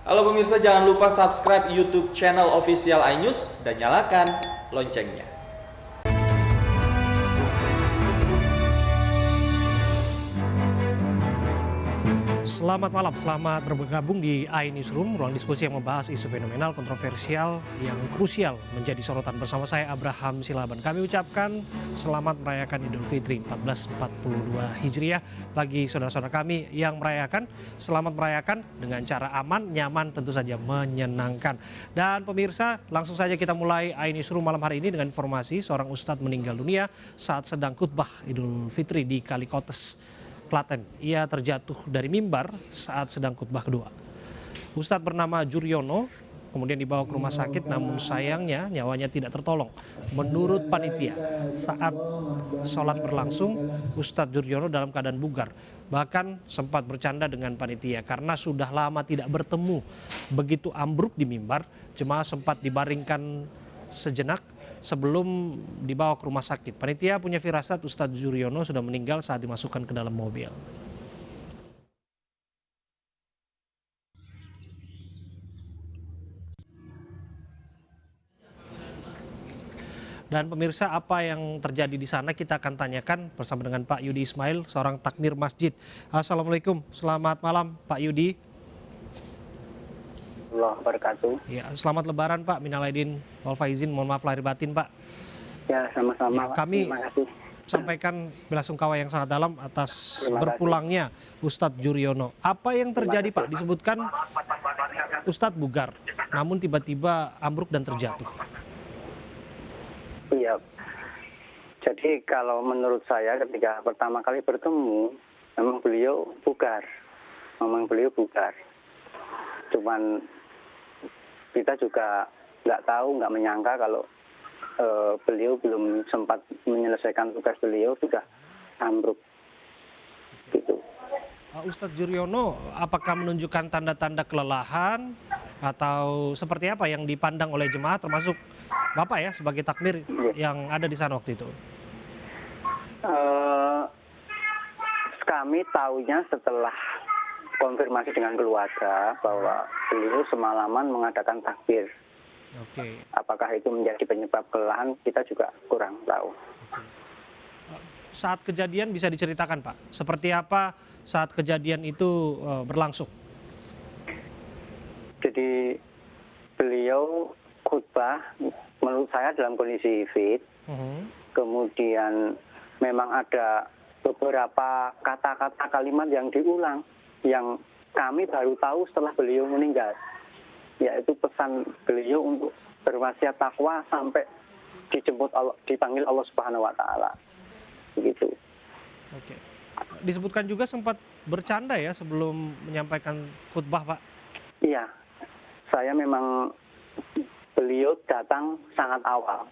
Halo pemirsa, jangan lupa subscribe YouTube channel official iNews dan nyalakan loncengnya. Selamat malam, selamat bergabung di iNewsroom, ruang diskusi yang membahas isu fenomenal, kontroversial, yang krusial menjadi sorotan bersama saya Abraham Silaban. Kami ucapkan selamat merayakan Idul Fitri 1442 Hijriah bagi saudara-saudara kami yang merayakan. Selamat merayakan dengan cara aman, nyaman, tentu saja menyenangkan. Dan pemirsa, langsung saja kita mulai iNewsroom malam hari ini dengan informasi seorang ustadz meninggal dunia saat sedang khutbah Idul Fitri di Kalikotes, Klaten. Ia terjatuh dari mimbar saat sedang khutbah kedua. Ustadz bernama Juryono kemudian dibawa ke rumah sakit, namun sayangnya nyawanya tidak tertolong. Menurut panitia, saat sholat berlangsung, Ustadz Juryono dalam keadaan bugar. Bahkan sempat bercanda dengan panitia karena sudah lama tidak bertemu. Begitu ambruk di mimbar, jemaah sempat dibaringkan sejenak sebelum dibawa ke rumah sakit. Panitia punya firasat Ustadz Juryono sudah meninggal saat dimasukkan ke dalam mobil. Dan pemirsa, apa yang terjadi di sana kita akan tanyakan bersama dengan Pak Yudi Ismail, seorang takmir masjid. Assalamualaikum, selamat malam Pak Yudi. Allah wabarakatuh. Ya, selamat Lebaran Pak, minal aidin wal faizin, mohon maaf lahir batin Pak. Ya, sama-sama. Ya, Pak. kami Terima kasih. sampaikan belasungkawa yang sangat dalam atas Terima kasih. berpulangnya Ustadz Juryono. Apa yang terjadi Pak? Disebutkan Ustadz bugar, namun tiba-tiba ambruk dan terjatuh. Iya. Jadi kalau menurut saya ketika pertama kali bertemu, memang beliau bugar. Cuman kita juga nggak tahu, nggak menyangka kalau beliau belum sempat menyelesaikan tugas beliau sudah ambruk. Gitu. Ustadz Juryono, apakah menunjukkan tanda-tanda kelelahan atau seperti apa yang dipandang oleh jemaah, termasuk Bapak ya sebagai takmir yang ada di sana waktu itu? Kami tahunya setelah konfirmasi dengan keluarga bahwa beliau semalaman mengadakan takbir. Oke. Apakah itu menjadi penyebab kelelahan, kita juga kurang tahu. Saat kejadian bisa diceritakan Pak, seperti apa saat kejadian itu berlangsung? Jadi beliau khutbah menurut saya dalam kondisi fit. Kemudian memang ada beberapa kata-kata kalimat yang diulang yang kami baru tahu setelah beliau meninggal, yaitu pesan beliau untuk berwasiat takwa sampai dijemput Allah, dipanggil Allah Subhanahu wa taala. Begitu. Oke. Disebutkan juga sempat bercanda ya sebelum menyampaikan khutbah, Pak. Iya. Saya memang beliau datang sangat awal.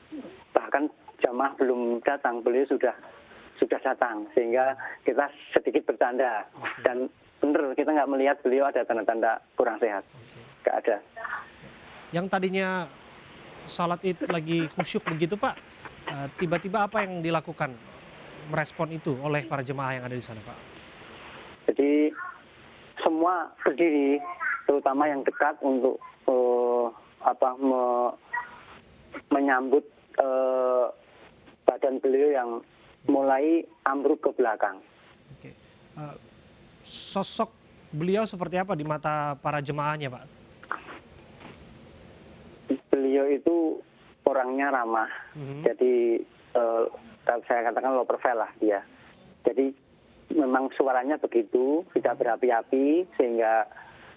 Bahkan jamaah belum datang, beliau sudah datang, sehingga kita sedikit bercanda. Dan benar, kita nggak melihat beliau ada tanda-tanda kurang sehat. Nggak ada. Yang tadinya salat id lagi khusyuk begitu Pak, tiba-tiba apa yang dilakukan merespon itu oleh para jemaah yang ada di sana Pak? Jadi semua berdiri, terutama yang dekat untuk menyambut badan beliau yang mulai ambruk ke belakang. Oke. Sosok beliau seperti apa di mata para jemaahnya Pak? Beliau itu orangnya ramah, jadi saya katakan low profile lah dia. Jadi memang suaranya begitu, tidak berapi-api, sehingga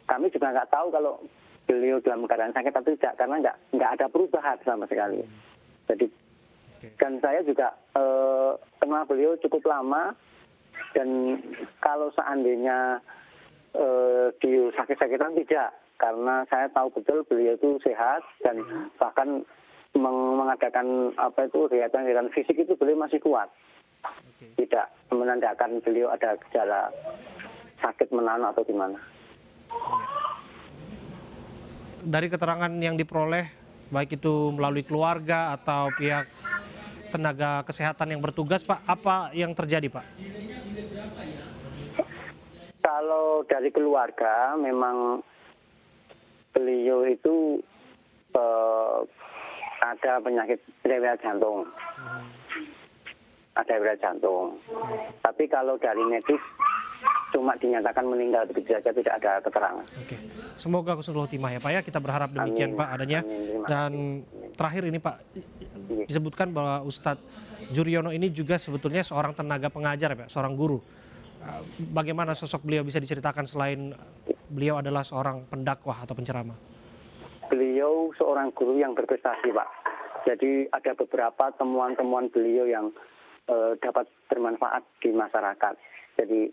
kami juga nggak tahu kalau beliau dalam keadaan sakit atau tidak, karena nggak ada perubahan sama sekali. Jadi dan saya juga kenal beliau cukup lama, dan kalau seandainya di sakit-sakitan tidak, karena saya tahu betul beliau itu sehat dan bahkan mengadakan kegiatan fisik itu beliau masih kuat. Tidak menandakan beliau ada gejala sakit menahan atau gimana. Dari keterangan yang diperoleh, baik itu melalui keluarga atau pihak tenaga kesehatan yang bertugas, Pak, apa yang terjadi, Pak? Kalau dari keluarga memang beliau itu ada penyakit riwayat jantung. Ada riwayat jantung. Tapi kalau dari medis cuma dinyatakan meninggal begitu saja, tidak ada keterangan. Oke. Semoga husnul khotimah ya Pak ya. Kita berharap demikian Amin. Pak adanya. Amin. Dan terakhir ini Pak, disebutkan bahwa Ustadz Juryono ini juga sebetulnya seorang tenaga pengajar Pak, seorang guru. Bagaimana sosok beliau bisa diceritakan selain beliau adalah seorang pendakwah atau penceramah? Beliau seorang guru yang berprestasi, Pak. Jadi ada beberapa temuan-temuan beliau yang dapat bermanfaat di masyarakat. Jadi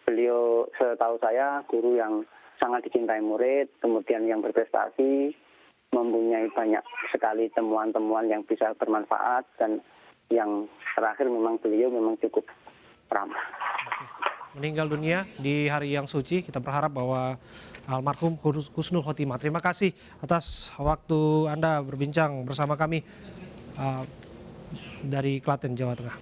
beliau setahu saya guru yang sangat dicintai murid, kemudian yang berprestasi, mempunyai banyak sekali temuan-temuan yang bisa bermanfaat, dan yang terakhir memang beliau memang cukup ramah. Meninggal dunia di hari yang suci, kita berharap bahwa almarhum husnul khotimah. Terima kasih atas waktu Anda berbincang bersama kami dari Klaten, Jawa Tengah.